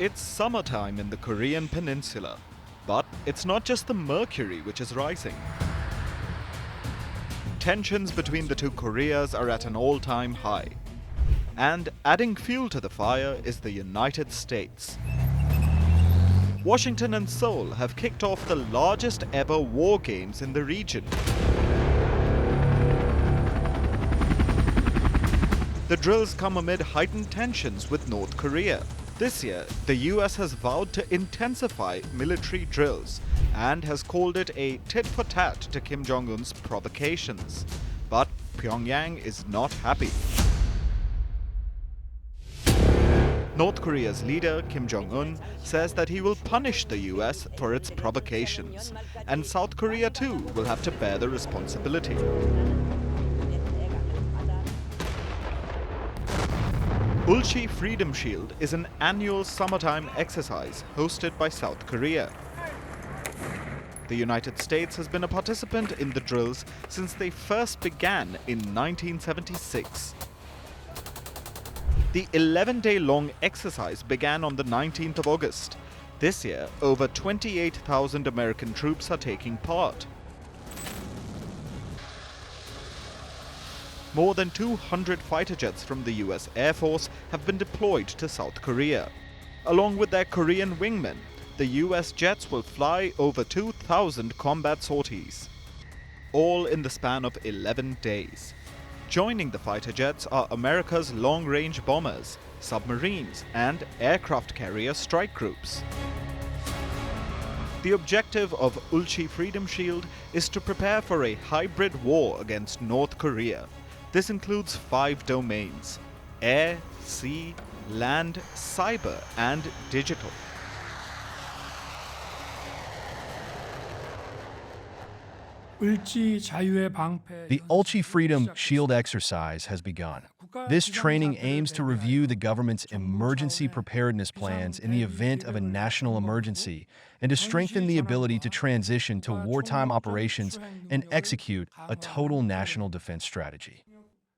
It's summertime in the Korean peninsula, but it's not just the mercury which is rising. Tensions between the two Koreas are at an all-time high. And adding fuel to the fire is the United States. Washington and Seoul have kicked off the largest ever war games in the region. The drills come amid heightened tensions with North Korea. This year, the US has vowed to intensify military drills and has called it a tit-for-tat to Kim Jong-un's provocations. But Pyongyang is not happy. North Korea's leader, Kim Jong-un, says that he will punish the US for its provocations, and South Korea too will have to bear the responsibility. Ulchi Freedom Shield is an annual summertime exercise hosted by South Korea. The United States has been a participant in the drills since they first began in 1976. The 11-day-long exercise began on the 19th of August. This year, over 28,000 American troops are taking part. More than 200 fighter jets from the US Air Force have been deployed to South Korea. Along with their Korean wingmen, the US jets will fly over 2,000 combat sorties, all in the span of 11 days. Joining the fighter jets are America's long-range bombers, submarines, and aircraft carrier strike groups. The objective of Ulchi Freedom Shield is to prepare for a hybrid war against North Korea. This includes 5 domains: air, sea, land, cyber, and digital. The Ulchi Freedom Shield exercise has begun. This training aims to review the government's emergency preparedness plans in the event of a national emergency and to strengthen the ability to transition to wartime operations and execute a total national defense strategy.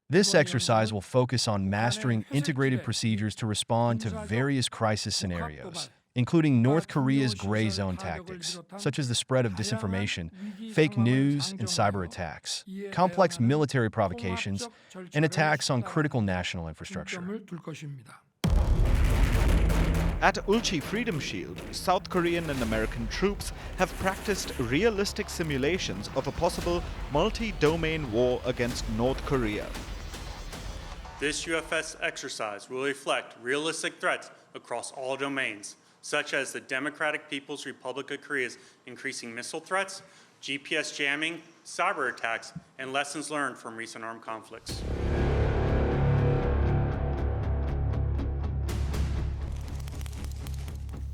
This exercise will focus on mastering integrated procedures to respond to various crisis scenarios, including North Korea's gray zone tactics, such as the spread of disinformation, fake news, and cyber attacks, complex military provocations, and attacks on critical national infrastructure. At Ulchi Freedom Shield, South Korean and American troops have practiced realistic simulations of a possible multi-domain war against North Korea. This UFS exercise will reflect realistic threats across all domains, such as the Democratic People's Republic of Korea's increasing missile threats, GPS jamming, cyber attacks, and lessons learned from recent armed conflicts.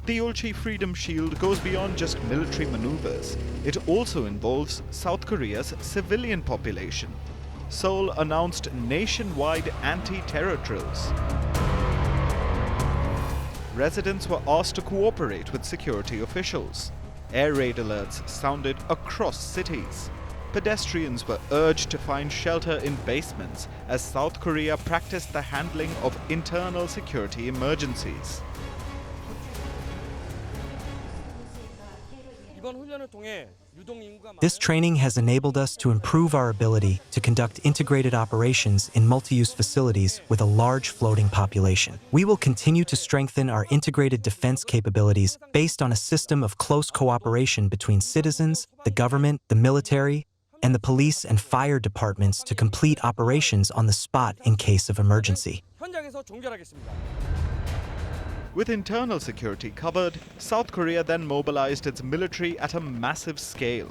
The Ulchi Freedom Shield goes beyond just military maneuvers. It also involves South Korea's civilian population. Seoul announced nationwide anti-terror drills. Residents were asked to cooperate with security officials. Air raid alerts sounded across cities. Pedestrians were urged to find shelter in basements as South Korea practiced the handling of internal security emergencies. This training has enabled us to improve our ability to conduct integrated operations in multi-use facilities with a large floating population. We will continue to strengthen our integrated defense capabilities based on a system of close cooperation between citizens, the government, the military, and the police and fire departments to complete operations on the spot in case of emergency. With internal security covered, South Korea then mobilized its military at a massive scale.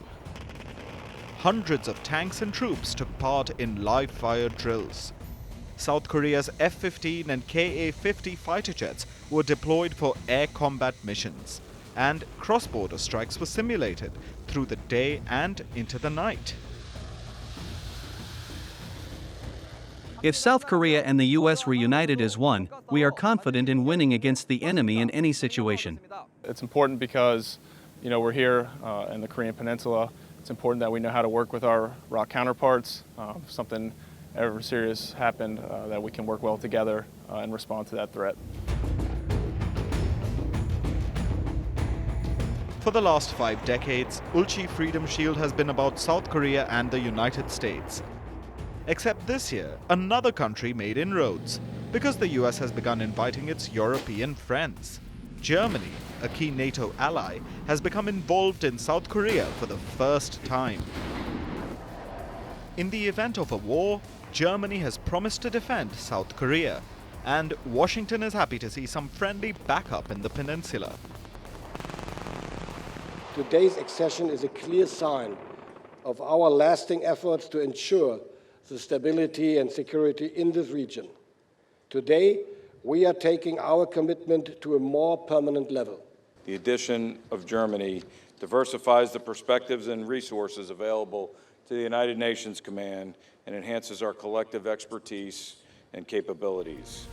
Hundreds of tanks and troops took part in live-fire drills. South Korea's F-15 and Ka-50 fighter jets were deployed for air combat missions, and cross-border strikes were simulated through the day and into the night. If South Korea and the U.S. were united as one, we are confident in winning against the enemy in any situation. It's important because, we're here in the Korean Peninsula. It's important that we know how to work with our ROC counterparts. If something ever serious happened, that we can work well together and respond to that threat. For the last 5 decades, Ulchi Freedom Shield has been about South Korea and the United States. Except this year, another country made inroads, because the US has begun inviting its European friends. Germany, a key NATO ally, has become involved in South Korea for the first time. In the event of a war, Germany has promised to defend South Korea, and Washington is happy to see some friendly backup in the peninsula. Today's accession is a clear sign of our lasting efforts to ensure the stability and security in this region. Today, we are taking our commitment to a more permanent level. The addition of Germany diversifies the perspectives and resources available to the United Nations Command and enhances our collective expertise and capabilities.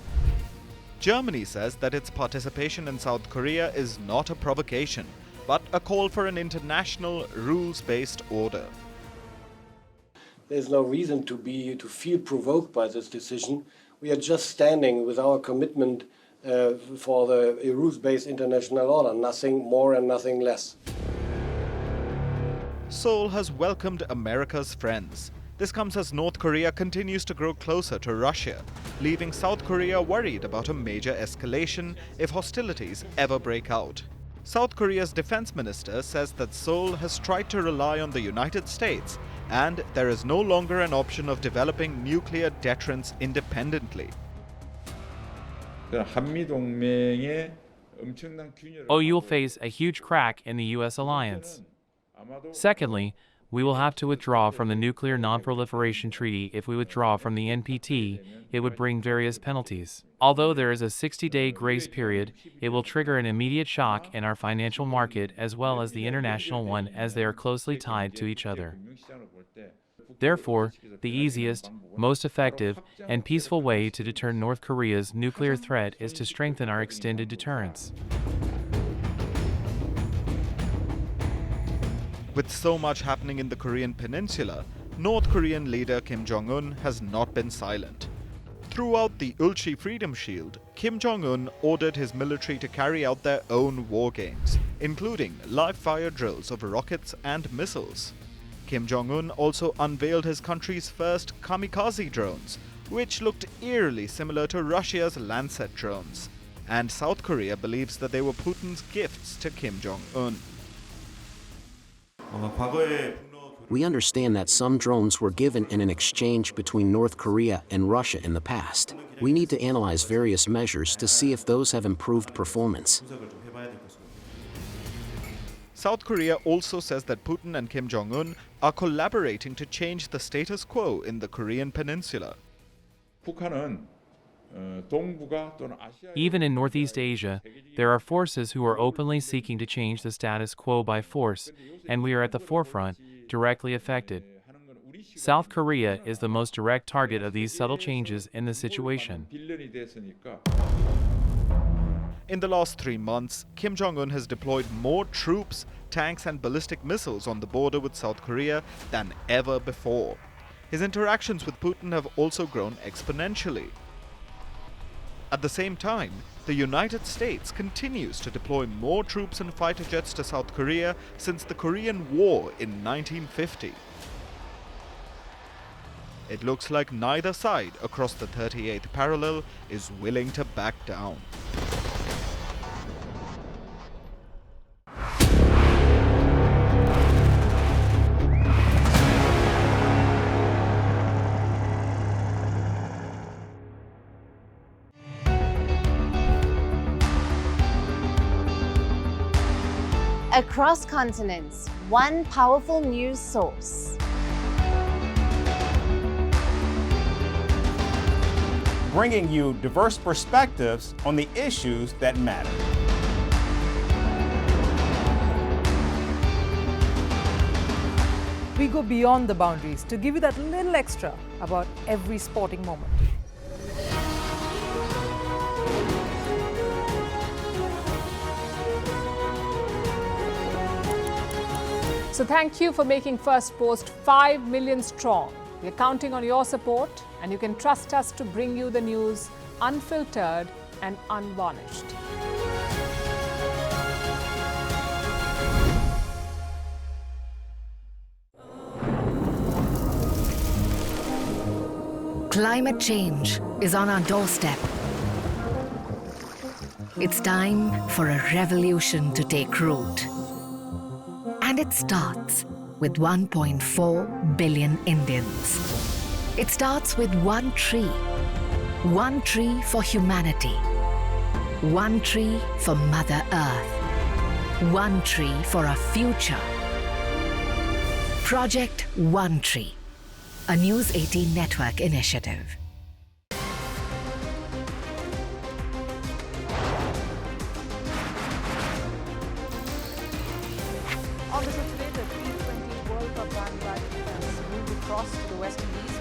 Germany says that its participation in South Korea is not a provocation, but a call for an international, rules-based order. There's no reason to feel provoked by this decision. We are just standing with our commitment for the rules-based international order, nothing more and nothing less. Seoul has welcomed America's friends. This comes as North Korea continues to grow closer to Russia, leaving South Korea worried about a major escalation if hostilities ever break out. South Korea's defense minister says that Seoul has tried to rely on the United States, and there is no longer an option of developing nuclear deterrence independently. OU will face a huge crack in the U.S. alliance. Secondly, we will have to withdraw from the Nuclear Non-Proliferation Treaty. If we withdraw from the NPT, it would bring various penalties. Although there is a 60-day grace period, it will trigger an immediate shock in our financial market as well as the international one, as they are closely tied to each other. Therefore, the easiest, most effective, and peaceful way to deter North Korea's nuclear threat is to strengthen our extended deterrence. With so much happening in the Korean peninsula, North Korean leader Kim Jong-un has not been silent. Throughout the Ulchi Freedom Shield, Kim Jong-un ordered his military to carry out their own war games, including live-fire drills of rockets and missiles. Kim Jong-un also unveiled his country's first kamikaze drones, which looked eerily similar to Russia's Lancet drones. And South Korea believes that they were Putin's gifts to Kim Jong-un. We understand that some drones were given in an exchange between North Korea and Russia in the past. We need to analyze various measures to see if those have improved performance. South Korea also says that Putin and Kim Jong-un are collaborating to change the status quo in the Korean peninsula. Even in Northeast Asia, there are forces who are openly seeking to change the status quo by force, and we are at the forefront, directly affected. South Korea is the most direct target of these subtle changes in the situation. In the last 3 months, Kim Jong-un has deployed more troops, tanks and ballistic missiles on the border with South Korea than ever before. His interactions with Putin have also grown exponentially. At the same time, the United States continues to deploy more troops and fighter jets to South Korea since the Korean War in 1950. It looks like neither side across the 38th parallel is willing to back down. Across continents, one powerful news source. Bringing you diverse perspectives on the issues that matter. We go beyond the boundaries to give you that little extra about every sporting moment. So thank you for making Firstpost 5 million strong. We're counting on your support, and you can trust us to bring you the news unfiltered and unvarnished. Climate change is on our doorstep. It's time for a revolution to take root. And it starts with 1.4 billion Indians. It starts with one tree for humanity, one tree for Mother Earth, one tree for our future. Project One Tree, a News 18 network initiative. On this today, the T20 World Cup bandwagon has moved across to the West Indies